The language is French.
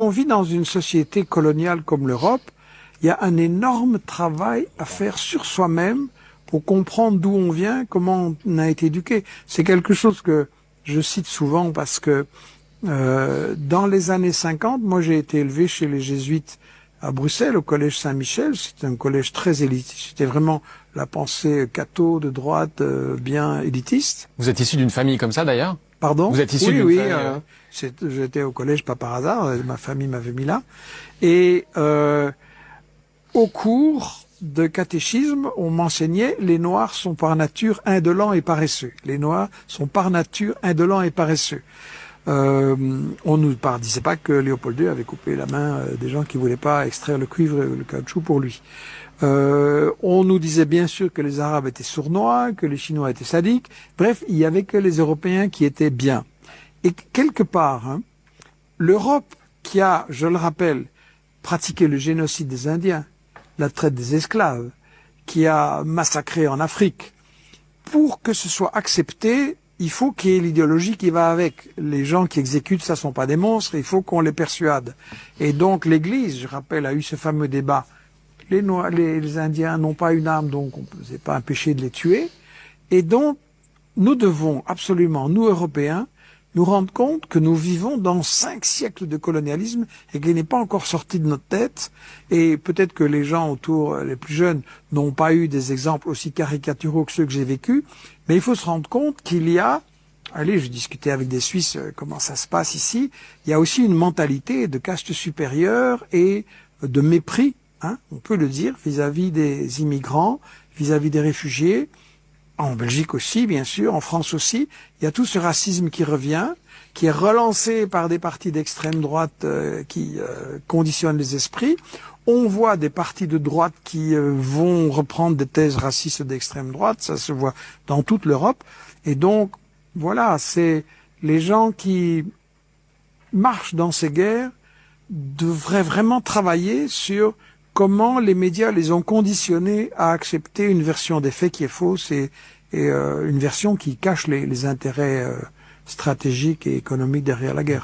On vit dans une société coloniale comme l'Europe, il y a un énorme travail à faire sur soi-même pour comprendre d'où on vient, comment on a été éduqué. C'est quelque chose que je cite souvent parce que dans les années 50, moi j'ai été élevé chez les jésuites à Bruxelles, au collège Saint-Michel. C'était un collège très élitiste. C'était vraiment la pensée catho de droite, bien élitiste. Vous êtes issu d'une famille comme ça d'ailleurs? Pardon? Vous êtes issu Oui, d'une oui. famille... J'étais au collège pas par hasard. Ma famille m'avait mis là. Et au cours de catéchisme, on m'enseignait les Noirs sont par nature indolents et paresseux. Les Noirs sont par nature indolents et paresseux. On nous disait pas que Léopold II avait coupé la main des gens qui voulaient pas extraire le cuivre et le caoutchouc pour lui. On nous disait bien sûr que les Arabes étaient sournois, que les Chinois étaient sadiques. Bref, il y avait que les Européens qui étaient bien. Et quelque part, l'Europe qui a, je le rappelle, pratiqué le génocide des Indiens, la traite des esclaves, qui a massacré en Afrique, pour que ce soit accepté, il faut qu'il y ait l'idéologie qui va avec. Les gens qui exécutent, ça sont pas des monstres, il faut qu'on les persuade. Et donc l'Église, je rappelle, a eu ce fameux débat. Les Indiens n'ont pas une arme, donc c'est pas un péché de les tuer. Et donc, nous devons absolument, nous Européens, nous rendre compte que nous vivons dans 5 siècles de colonialisme et qu'il n'est pas encore sorti de notre tête. Et peut-être que les gens autour, les plus jeunes, n'ont pas eu des exemples aussi caricaturaux que ceux que j'ai vécus. Mais il faut se rendre compte qu'il y a, allez, je discutais avec des Suisses comment ça se passe ici, il y a aussi une mentalité de caste supérieure et de mépris, on peut le dire, vis-à-vis des immigrants, vis-à-vis des réfugiés. En Belgique aussi, bien sûr, en France aussi, il y a tout ce racisme qui revient, qui est relancé par des partis d'extrême droite qui conditionnent les esprits. On voit des partis de droite qui vont reprendre des thèses racistes d'extrême droite, ça se voit dans toute l'Europe. Et donc, voilà, c'est les gens qui marchent dans ces guerres devraient vraiment travailler sur comment les médias les ont conditionnés à accepter une version des faits qui est fausse et une version qui cache les intérêts stratégiques et économiques derrière la guerre.